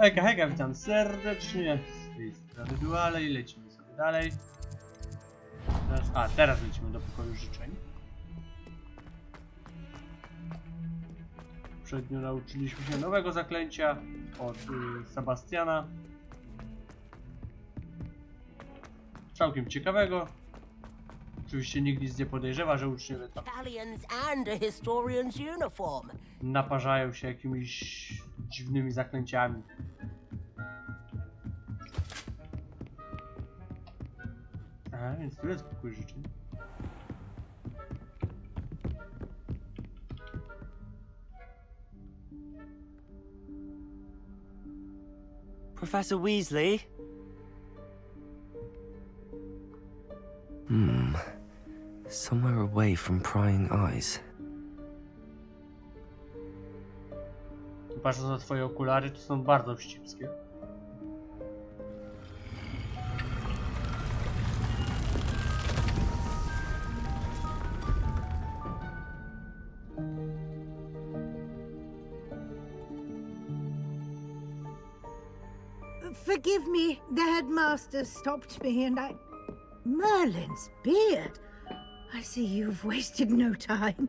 Hejka, hejka, witam serdecznie z tej strony Duale i lecimy sobie dalej. Teraz lecimy do pokoju życzeń. Poprzednio nauczyliśmy się nowego zaklęcia od Sebastiana. Całkiem ciekawego. Oczywiście nikt nic nie podejrzewa, że uczniowie tam naparzają się jakimiś dziwnymi zaklęciami. Więc tu jest pokój życzeń. Professor Weasley? Somewhere away from prying eyes. Patrząc na twoje okulary, to są bardzo wścibskie. Forgive me, the headmaster stopped me and Merlin's beard. I see you've wasted no time.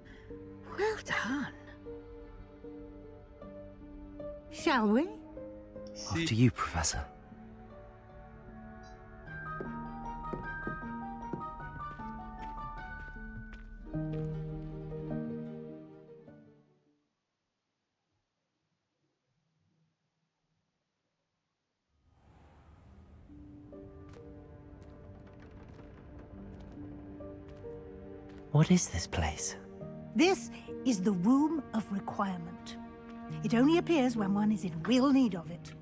Well done. Shall we? After you, Professor. What is this place? This is the Room of Requirement. It only appears when one is in real need of it.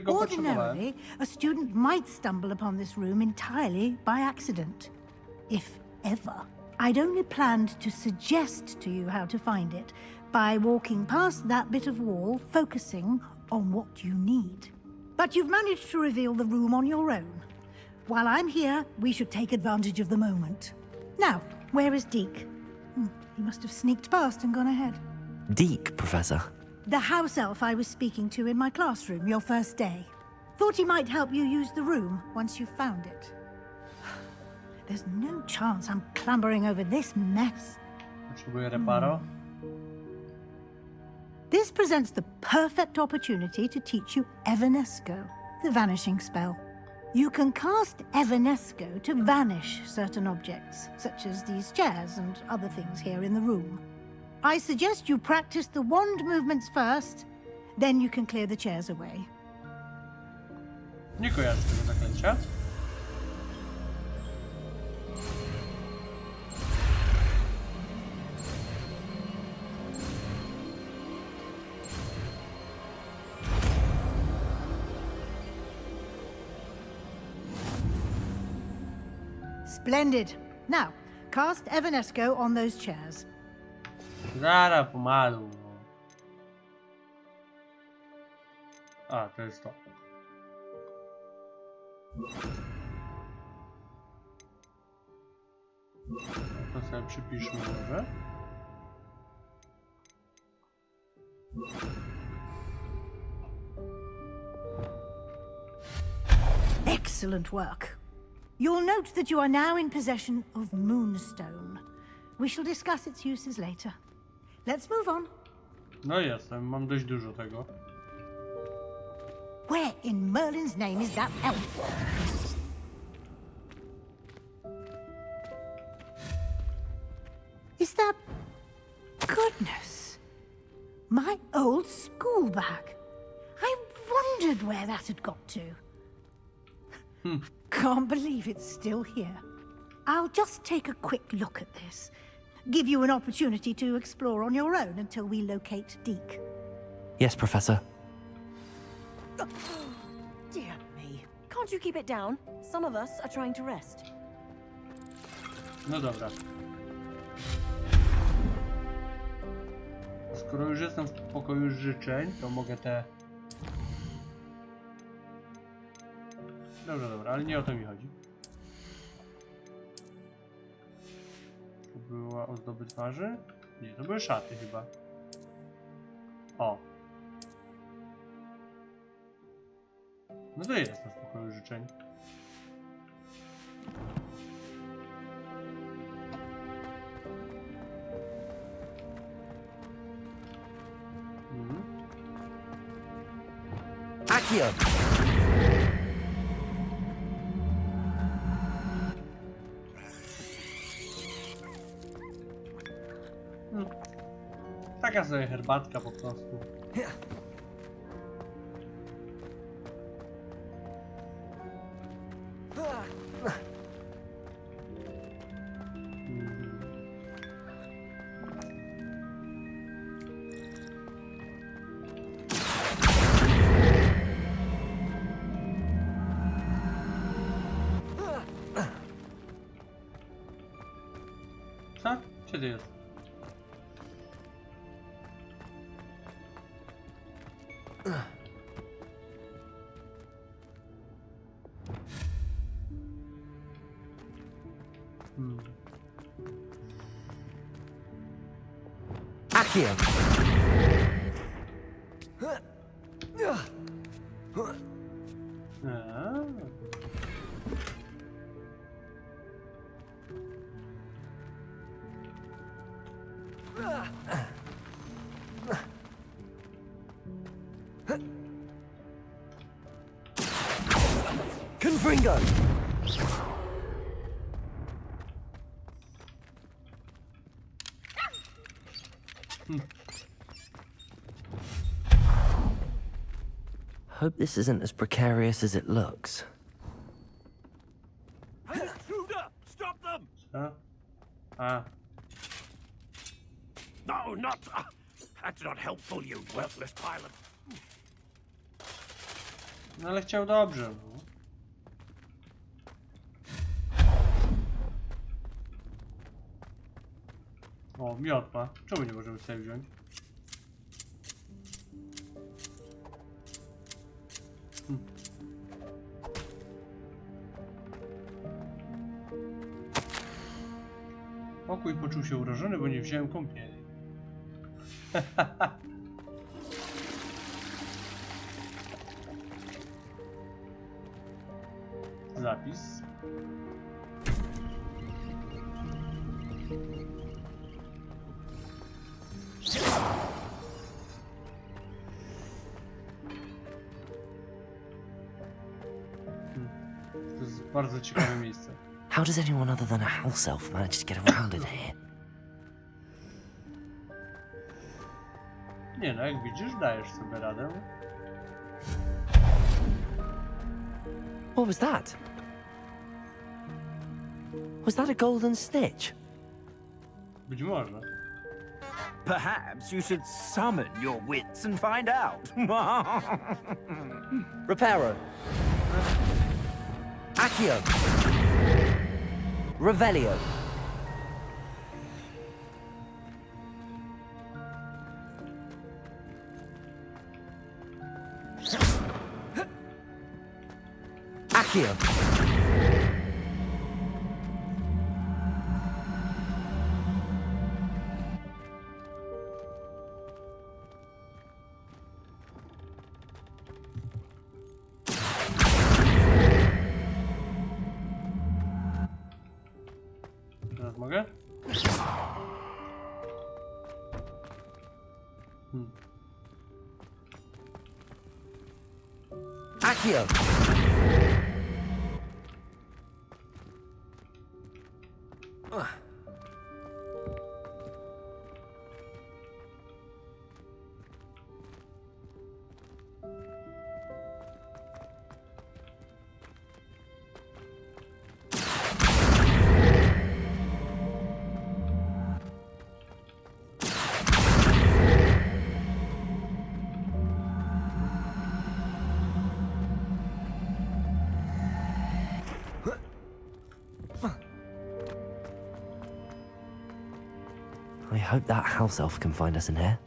Ordinarily, a student might stumble upon this room entirely by accident. If ever. I'd only planned to suggest to you how to find it by walking past that bit of wall, focusing on what you need. But you've managed to reveal the room on your own. While I'm here, we should take advantage of the moment. Now, where is Deke? He must have sneaked past and gone ahead. Deke, Professor. The house elf I was speaking to in my classroom your first day. Thought he might help you use the room once you found it. There's no chance I'm clambering over this mess. Potrzebuję reparo. This presents the perfect opportunity to teach you Evanesco, the vanishing spell. You can cast Evanesco to vanish certain objects, such as these chairs and other things here in the room. I suggest you practice the wand movements first, then you can clear the chairs away. Nie kojarzę tego zaklęcia. Splendid. Now, cast Evanesco on those chairs. Zara pomalu. To jest to. To sobie przypiszmy może. Excellent work. You'll note that you are now in possession of Moonstone. We shall discuss its uses later. Let's move on. No jestem, mam dość dużo tego. Where in Merlin's name is that elf? Is that... Goodness. My old school bag. I wondered where that had got to. Can't believe it's still here. I'll just take a quick look at this. Give you an opportunity to explore on your own until we locate Deke. Yes, Professor. Dear me. Can't you keep it down? Some of us are trying to rest. No dobra. Skoro już jestem w pokoju życzeń, to mogę te... Dobra, ale nie o to mi chodzi. To była ozdoby twarzy? Nie, to były szaty chyba. O. No to jest na pokoju życzeń. Accio! Taka sobie herbatka po prostu. Co? Gdzie ty jest? Accio! Eee. Confringo! Hope this isn't as precarious as it looks. An intruder! Stop them! Co? A, No, not. That's not helpful, you worthless pilot. no ale chciał dobrze. No. O, miotła. Czemu nie możemy sobie wziąć? Pokój poczuł się urażony, bo nie wziąłem kąpieli. Zapis. To jest bardzo ciekawe miejsce. How does anyone other than a house elf manage to get around in here? Nie no, jak widzisz, dajesz sobie radę. What was that? Was that a golden stitch? Być może. Perhaps you should summon your wits and find out. Reparo! Accio! Revelio! Accio! Teraz mogę? Accio! I hope that house elf can find us in here.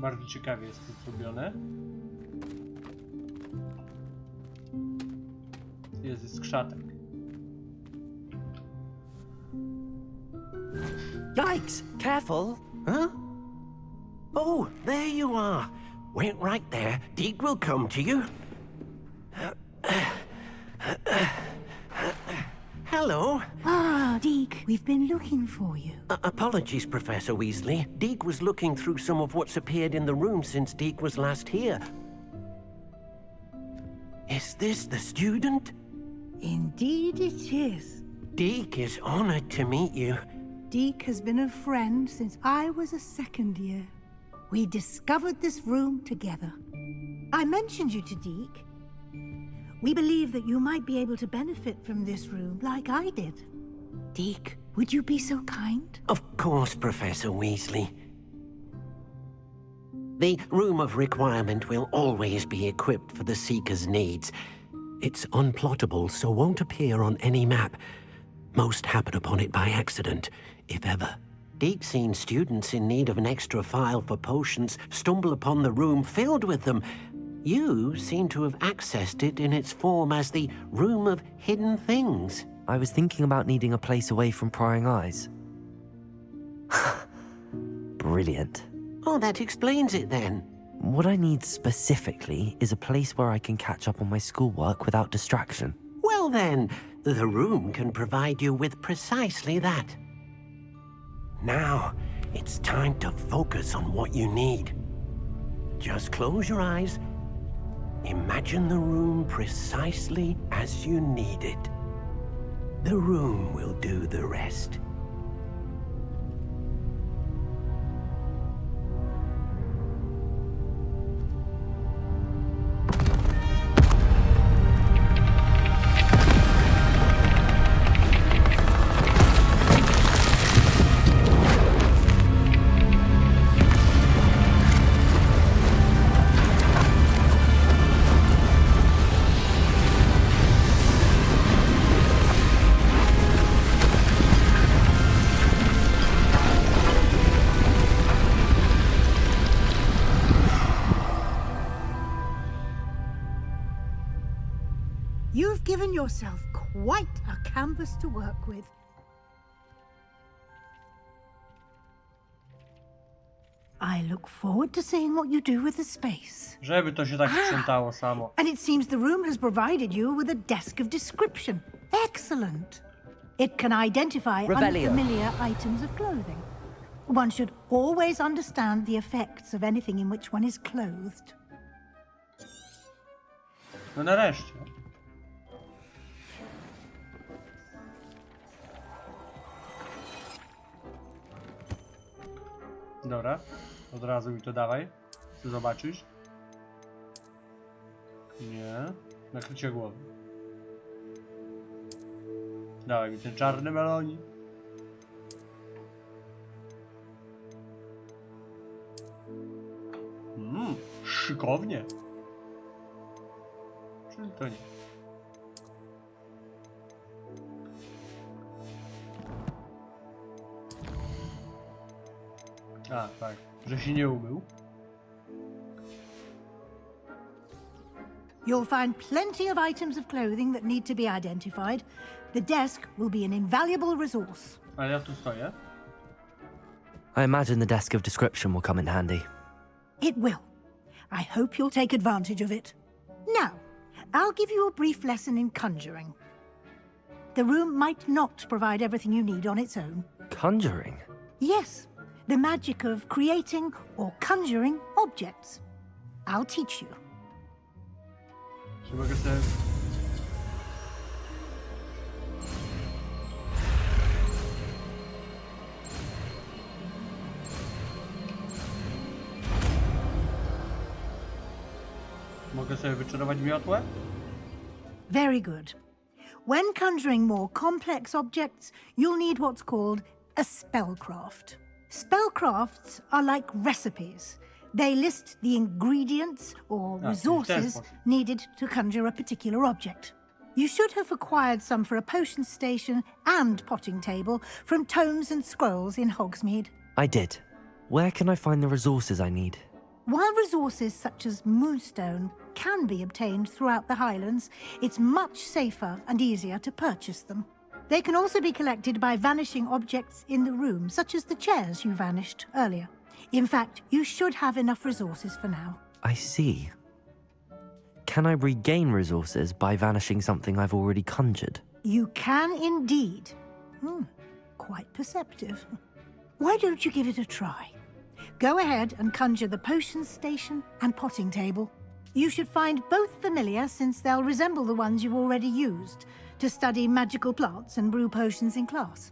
Bardzo ciekawie jest to zrobione. Jest skrzatek. Yikes! Careful! Huh? Oh, there you are. Wait right there. Deke will come to you. Hello. Ah, Deke, we've been looking for you. Apologies, Professor Weasley. Deke was looking through some of what's appeared in the room since Deke was last here. Is this the student? Indeed it is. Deke is honored to meet you. Deke has been a friend since I was a second year. We discovered this room together. I mentioned you to Deke. We believe that you might be able to benefit from this room like I did. Deke, would you be so kind? Of course, Professor Weasley. The Room of Requirement will always be equipped for the Seeker's needs. It's unplottable, so won't appear on any map. Most happen upon it by accident, if ever. Deke's seen students in need of an extra file for potions stumble upon the room filled with them. You seem to have accessed it in its form as the Room of Hidden Things. I was thinking about needing a place away from prying eyes. Brilliant. Oh, that explains it then. What I need specifically is a place where I can catch up on my schoolwork without distraction. Well then, the room can provide you with precisely that. Now, it's time to focus on what you need. Just close your eyes. Imagine the room precisely as you need it. The room will do the rest. You've given yourself quite a canvas to work with. I look forward to seeing what you do with the space. Żeby to się tak sprzątało samo. And it seems the room has provided you with a desk of description. Excellent. It can identify Revelio. unfamiliar items of clothing. One should always understand the effects of anything in which one is clothed. No nareszcie. Dobra, od razu mi to dawaj. Chcę zobaczyć. Nie. Nakrycie głowy. Dawaj mi ten czarny melonik. Szykownie. Czyli to nie. A, tak, że się nie umył. You'll find plenty of items of clothing that need to be identified. The desk will be an invaluable resource. Ale ja tu stoję. I imagine the desk of description will come in handy. It will. I hope you'll take advantage of it. Now, I'll give you a brief lesson in conjuring. The room might not provide everything you need on its own. Conjuring? Yes, the magic of creating or conjuring objects. I'll teach you. Czy mogę sobie... Mogę sobie wyczarować miotłę? Very good. When conjuring more complex objects, you'll need what's called a spellcraft. Spellcrafts are like recipes. They list the ingredients or resources needed to conjure a particular object. You should have acquired some for a potion station and potting table from tomes and scrolls in Hogsmeade. I did. Where can I find the resources I need? While resources such as moonstone can be obtained throughout the Highlands, it's much safer and easier to purchase them. They can also be collected by vanishing objects in the room, such as the chairs you vanished earlier. In fact, you should have enough resources for now. I see. Can I regain resources by vanishing something I've already conjured? You can indeed. Quite perceptive. Why don't you give it a try? Go ahead and conjure the potions station and potting table. You should find both familiar, since they'll resemble the ones you've already used to study magical plants and brew potions in class.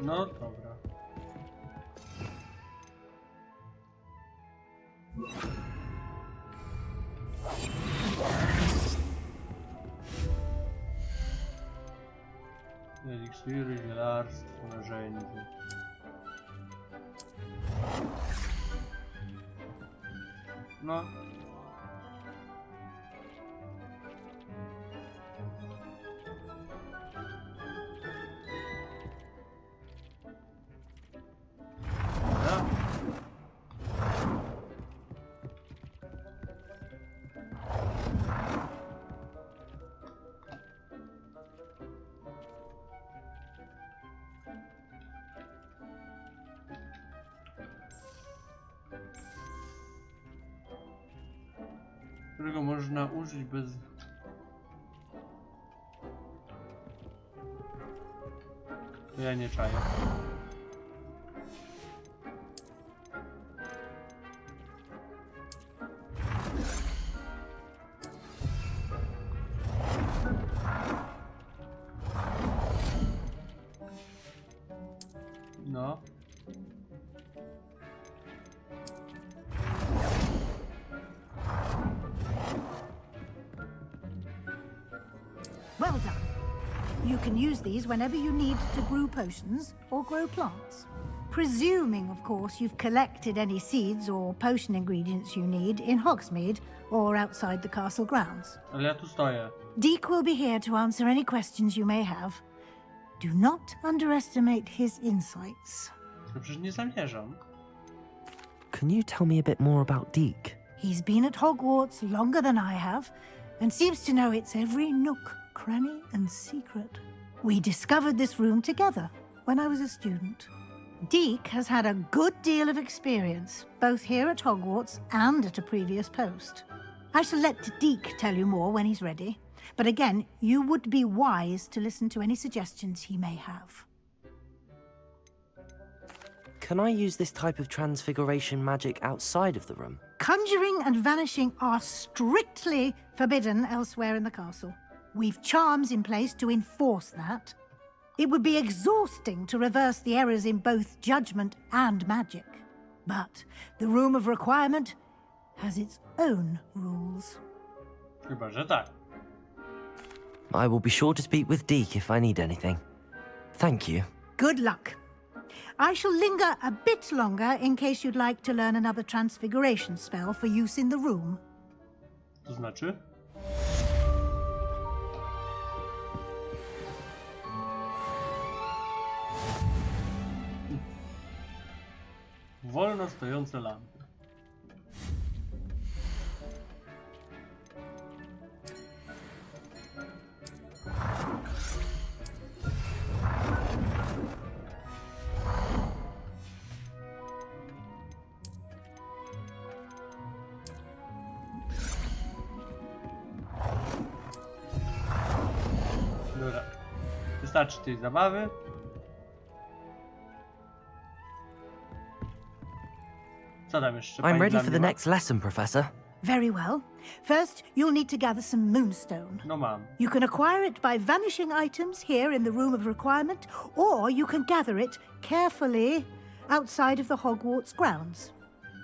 No dobra. Eliksiry, zielarstwo, narzędzie. No. Dobra. Którego można użyć bez... To ja nie czaję. No. Well done. You can use these whenever you need to brew potions or grow plants. Presuming, of course, you've collected any seeds or potion ingredients you need in Hogsmeade or outside the castle grounds. Ale ja tu stoję. Deek will be here to answer any questions you may have. Do not underestimate his insights. No przecież nie zamierzam. Can you tell me a bit more about Deke? He's been at Hogwarts longer than I have, and seems to know its every nook, cranny, and secret. We discovered this room together when I was a student. Deke has had a good deal of experience, both here at Hogwarts and at a previous post. I shall let Deke tell you more when he's ready, but again, you would be wise to listen to any suggestions he may have. Can I use this type of transfiguration magic outside of the room? Conjuring and vanishing are strictly forbidden elsewhere in the castle. We've charms in place to enforce that. It would be exhausting to reverse the errors in both judgment and magic. But the Room of Requirement has its own rules. Chyba, że tak. I will be sure to speak with Deke if I need anything. Thank you. Good luck. I shall linger a bit longer in case you'd like to learn another transfiguration spell for use in the room. To znaczy? Wolno stojące lampy. Dobra. Wystarczy tej zabawy. Co tam jeszcze? I'm pani ready dla for mnie the ma? next lesson, Professor. Very well. First, you'll need to gather some moonstone. No mam. You can acquire it by vanishing items here in the Room of Requirement, or you can gather it carefully outside of the Hogwarts grounds.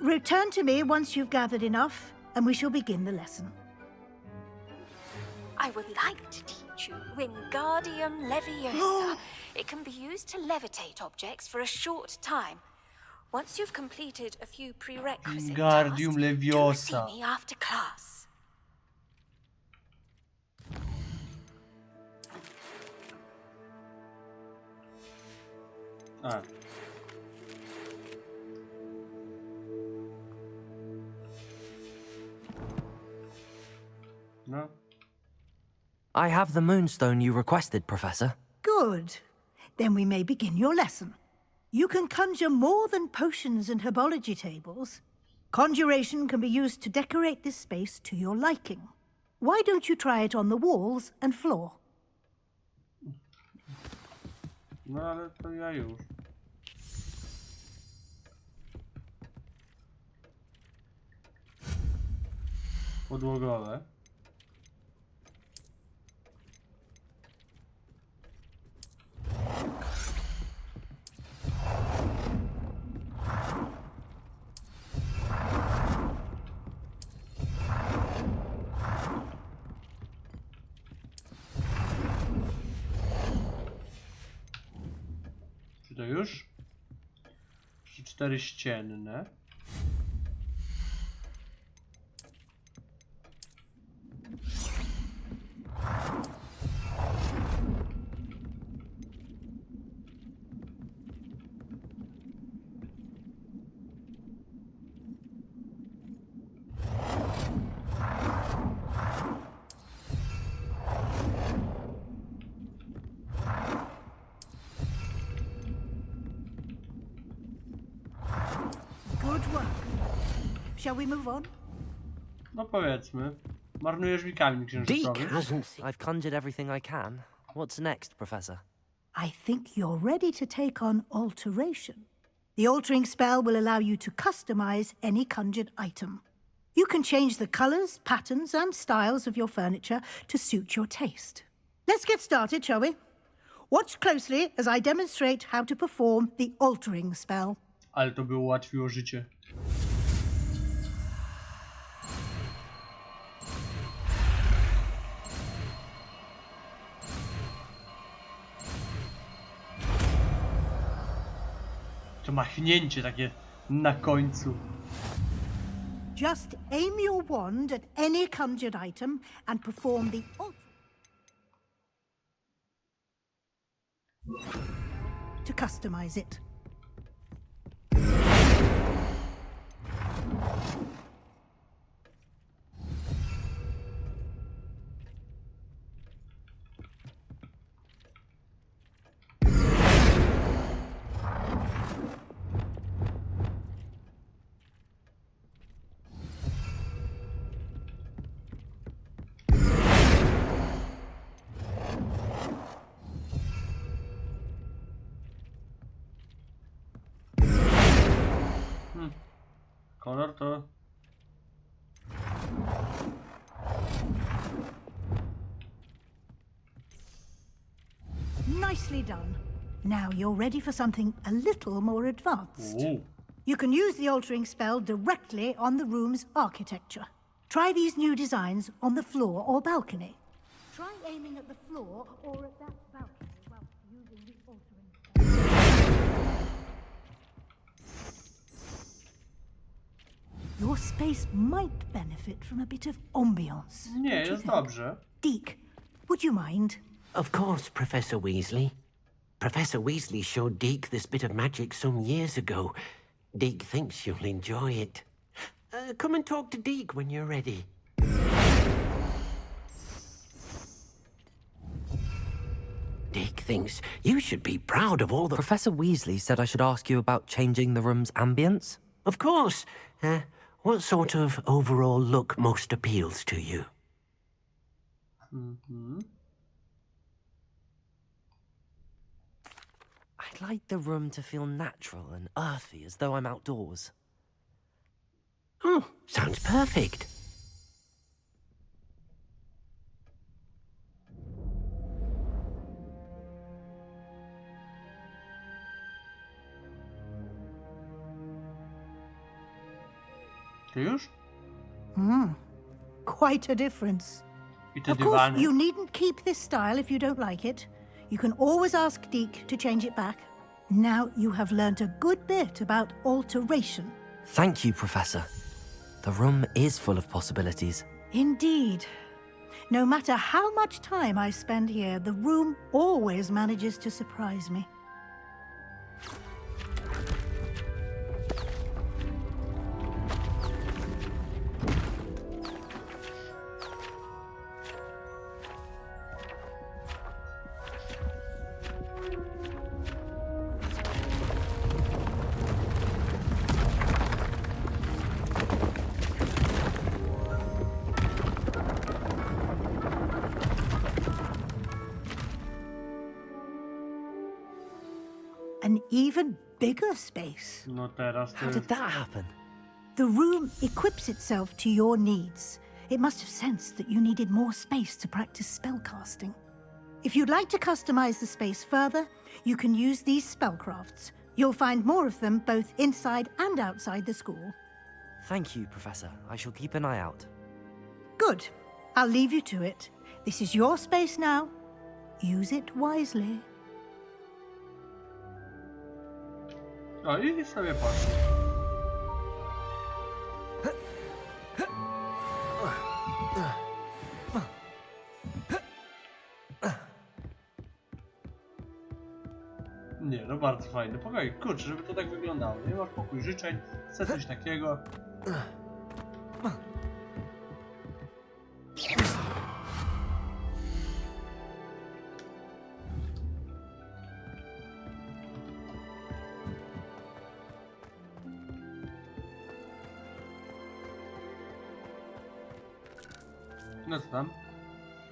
Return to me once you've gathered enough, and we shall begin the lesson. I would like to teach you Wingardium Leviosa. It can be used to levitate objects for a short time. Once you've completed a few prerequisite Wingardium tasks, Leviosa. do see me after class. A. No. I have the moonstone you requested, Professor. Good. Then we may begin your lesson. You can conjure more than potions and herbology tables. Conjuration can be used to decorate this space to your liking. Why don't you try it on the walls and floor? No ale to ja już. Podłogowe. Czy to już? Czy 4 ścienne? Good work. Shall we move on? No powiedzmy. Marnujesz mi kamień Deke księżycowy. hasn't seen... I've conjured everything I can. What's next, Professor? I think you're ready to take on alteration. The altering spell will allow you to customize any conjured item. You can change the colors, patterns, and styles of your furniture to suit your taste. Let's get started, shall we? Watch closely as I demonstrate how to perform the altering spell. Ale to by ułatwiło życie. To machnięcie takie na końcu. Just aim your wand at any conjured item and perform the to customize it. Kolor to... Nicely done. Now you're ready for something a little more advanced. Uuu. You can use the altering spell directly on the room's architecture. Try these new designs on the floor or balcony. Try aiming at the floor or at that balcony while using the altering spell. Your space might benefit from a bit of ambiance. Nie, don't you jest think? dobrze. Deke, would you mind? Of course, Professor Weasley. Professor Weasley showed Deke this bit of magic some years ago. Deke thinks you'll enjoy it. Come and talk to Deke when you're ready. Deke thinks you should be proud of all the... Professor Weasley said I should ask you about changing the room's ambience. Of course. What sort of overall look most appeals to you? I'd like the room to feel natural and earthy, as though I'm outdoors. Oh, sounds perfect. Ty już? Quite a difference. I te Of course, dywany. you needn't keep this style if you don't like it. You can always ask Deke to change it back. Now you have learnt a good bit about alteration. Thank you, Professor. The room is full of possibilities. Indeed. No matter how much time I spend here, the room always manages to surprise me. an even bigger space. No teraz to How did that happen? The room equips itself to your needs. It must have sensed that you needed more space to practice spellcasting. If you'd like to customize the space further, you can use these spellcrafts. You'll find more of them both inside and outside the school. Thank you, Professor. I shall keep an eye out. Good. I'll leave you to it. This is your space now. Use it wisely. O, i sobie poszło. Nie, no bardzo fajny pokój. Kurczę, żeby to tak wyglądało. Nie masz pokój życzeń, chcę coś takiego. No co tam?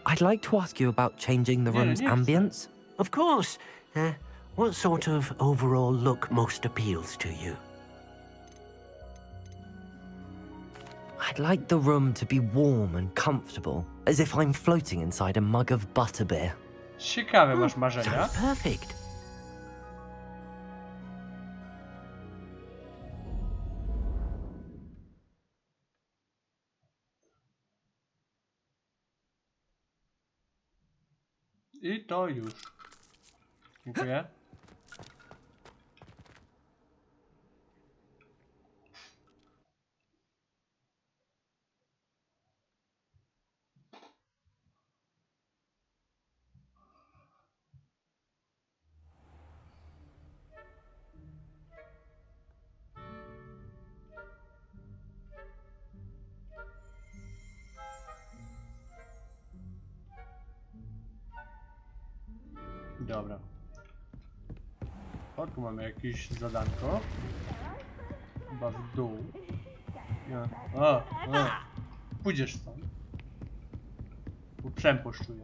I'd like to ask you about changing the Yeah, room's yeah, ambience. Of course. What sort of overall look most appeals to you? I'd like the room to be warm and comfortable, as if I'm floating inside a mug of butterbeer. Ciekawe masz marzenia. Sounds perfect. I to już. Dziękuję. Dobra. O, tu mamy jakieś zadanko. Chyba w dół. Nie. O. Pójdziesz stąd. Bo przemposzczuję.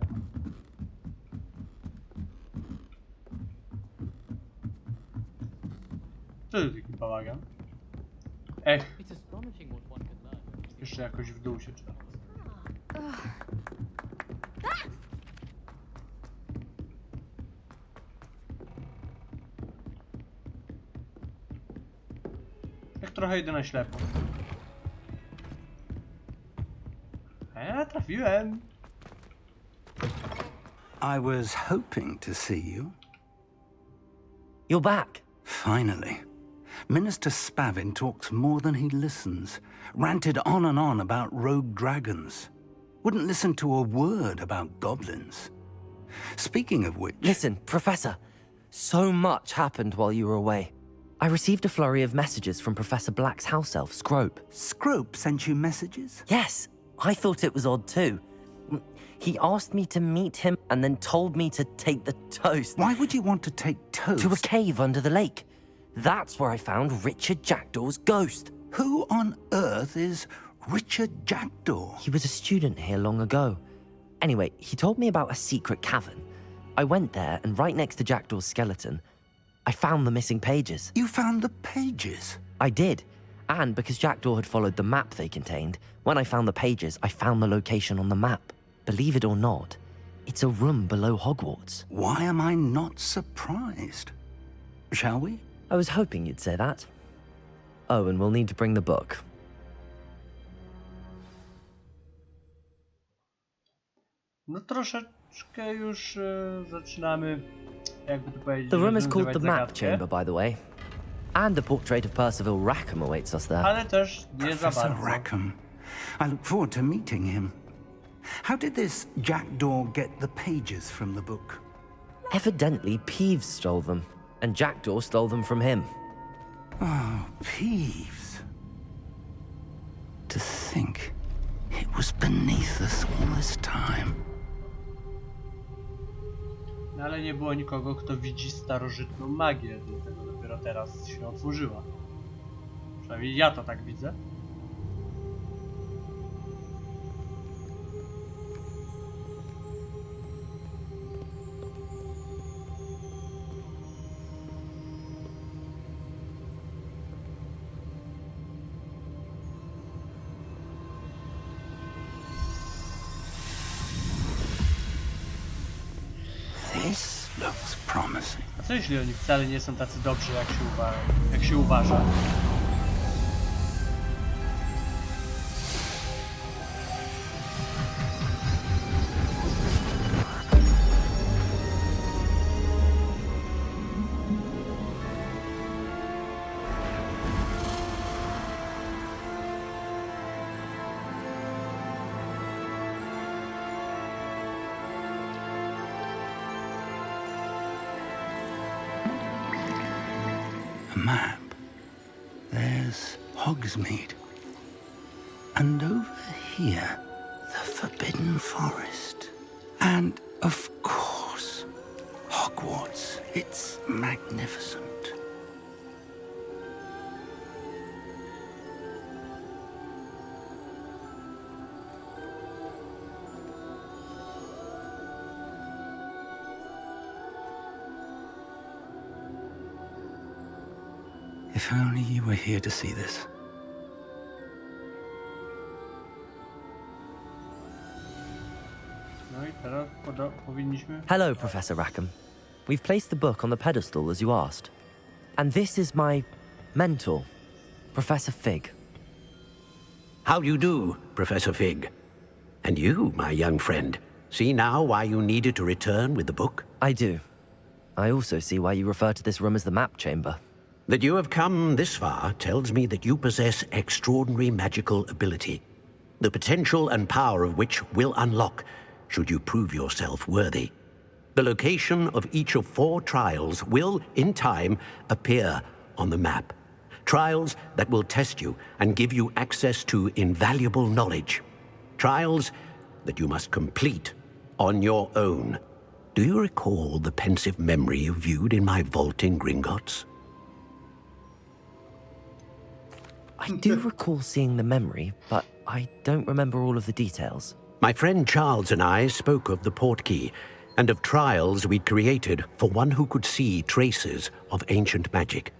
Co to taki bałagan? Ech. Jeszcze jakoś w dół się trzeba. Jak trochę idę na ślepo. Trafiłem. I was hoping to see you. You're back. Finally. Minister Spavin talks more than he listens. Ranted on and on about rogue dragons. Wouldn't listen to a word about goblins. Speaking of which... Listen, Professor. So much happened while you were away. I received a flurry of messages from Professor Black's house elf, Scrope. Scrope sent you messages? Yes, I thought it was odd too. He asked me to meet him and then told me to take the toast. Why would you want to take toast? To a cave under the lake. That's where I found Richard Jackdaw's ghost. Who on earth is Richard Jackdaw? He was a student here long ago. Anyway, he told me about a secret cavern. I went there, and right next to Jackdaw's skeleton, I found the missing pages. You found the pages? I did. And because Jackdaw had followed the map they contained, when I found the pages, I found the location on the map. Believe it or not, it's a room below Hogwarts. Why am I not surprised? Shall we? I was hoping you'd say that. Oh, and we'll need to bring the book. No troszeczkę już zaczynamy, jakby to powiedzieć, The room is called the rozwiązywać Map zagadkę, Chamber, by the way. And a portrait of Percival Rackham awaits us there. ale też nie za Professor bardzo. Rackham. I look forward to meeting him. How did this Jackdaw get the pages from the book? Evidently, Peeves stole them, and Jackdaw stole them from him. Oh, Peeves. To think it was beneath us all this time. No ale nie było nikogo, kto widzi starożytną magię, dlatego dopiero teraz się otworzyła. Przynajmniej ja to tak widzę. This looks promising. A co jeśli oni wcale nie są tacy dobrzy, jak się uważa? A map. There's Hogsmeade. And over here, the Forbidden Forest. And, of course, Hogwarts. It's magnificent. If only you were here to see this. No i teraz powinniśmy... Hello, Professor Rackham. We've placed the book on the pedestal as you asked. And this is my mentor, Professor Fig. How do you do, Professor Fig? And you, my young friend, see now why you needed to return with the book? I do. I also see why you refer to this room as the map chamber. That you have come this far tells me that you possess extraordinary magical ability, the potential and power of which will unlock should you prove yourself worthy. The location of each of 4 trials will, in time, appear on the map. Trials that will test you and give you access to invaluable knowledge. Trials that you must complete on your own. Do you recall the pensive memory you viewed in my vault in Gringotts? I do recall seeing the memory, but I don't remember all of the details. My friend Charles and I spoke of the portkey and of trials we'd created for one who could see traces of ancient magic.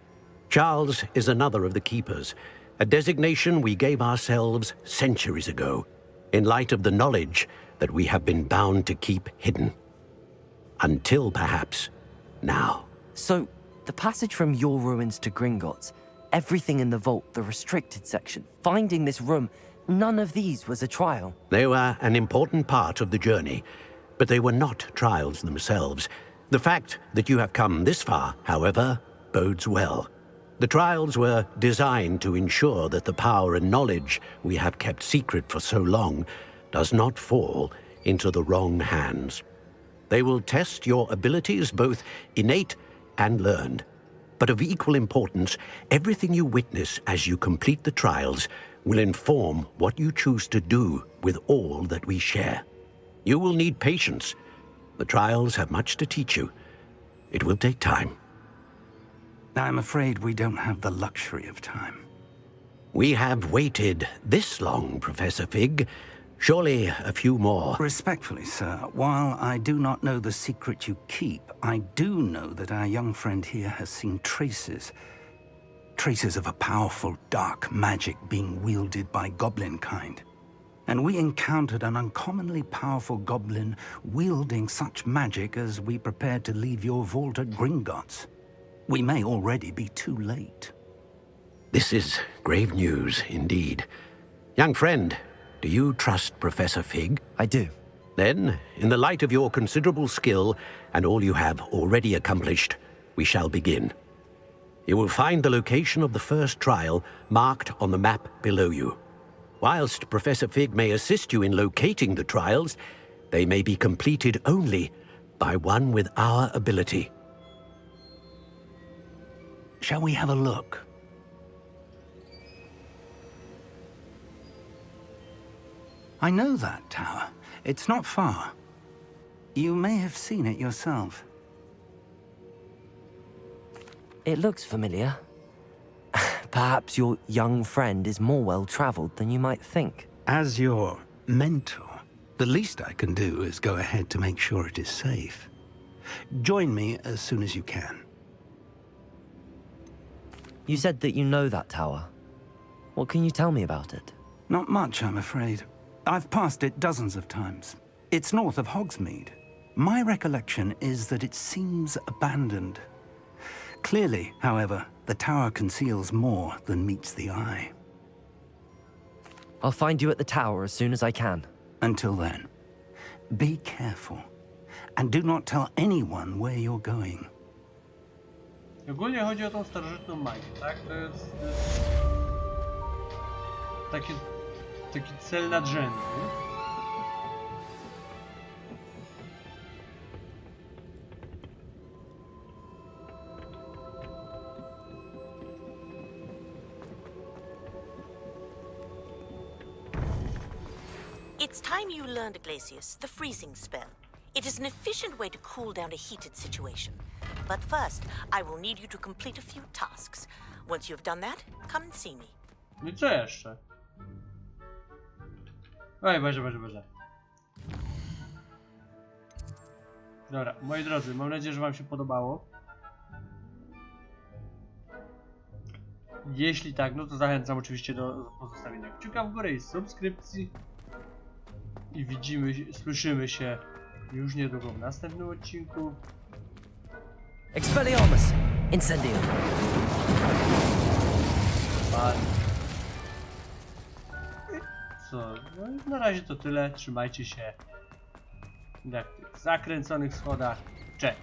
Charles is another of the keepers, a designation we gave ourselves centuries ago, in light of the knowledge that we have been bound to keep hidden. Until perhaps now. So, the passage from your ruins to Gringotts, everything in the vault, the restricted section, finding this room, none of these was a trial. They were an important part of the journey, but they were not trials themselves. The fact that you have come this far, however, bodes well. The trials were designed to ensure that the power and knowledge we have kept secret for so long does not fall into the wrong hands. They will test your abilities, both innate and learned. But of equal importance, everything you witness as you complete the trials will inform what you choose to do with all that we share. You will need patience. The trials have much to teach you. It will take time. I'm afraid we don't have the luxury of time. We have waited this long, Professor Fig. Surely a few more. Respectfully, sir, while I do not know the secret you keep, I do know that our young friend here has seen traces. Traces of a powerful dark magic being wielded by goblin kind. And we encountered an uncommonly powerful goblin wielding such magic as we prepared to leave your vault at Gringotts. We may already be too late. This is grave news indeed. Young friend, do you trust Professor Fig? I do. Then, in the light of your considerable skill and all you have already accomplished, we shall begin. You will find the location of the first trial marked on the map below you. Whilst Professor Fig may assist you in locating the trials, they may be completed only by one with our ability. Shall we have a look? I know that tower. It's not far. You may have seen it yourself. It looks familiar. Perhaps your young friend is more well-traveled than you might think. As your mentor, the least I can do is go ahead to make sure it is safe. Join me as soon as you can. You said that you know that tower. What can you tell me about it? Not much, I'm afraid. I've passed it dozens of times. It's north of Hogsmeade. My recollection is that it seems abandoned. Clearly, however, the tower conceals more than meets the eye. I'll find you at the tower as soon as I can. Until then, be careful and do not tell anyone where you're going. Ogólnie chodzi o tą starożytną magię, tak? To jest taki cel nadrzędny. It's time you learned, Glacius, the freezing spell. It is an efficient way to cool down a heated situation. But first, I will need you to complete a few tasks. Once you've done that, come and see me. No i co jeszcze? Oj, Boże. Dobra, moi drodzy, mam nadzieję, że wam się podobało. Jeśli tak, no to zachęcam oczywiście do pozostawienia kciuka w górę i subskrypcji. I słyszymy się już niedługo w następnym odcinku. Expelliarmus! Incendio! Co? No i na razie to tyle. Trzymajcie się. Na tych zakręconych schodach. Cześć!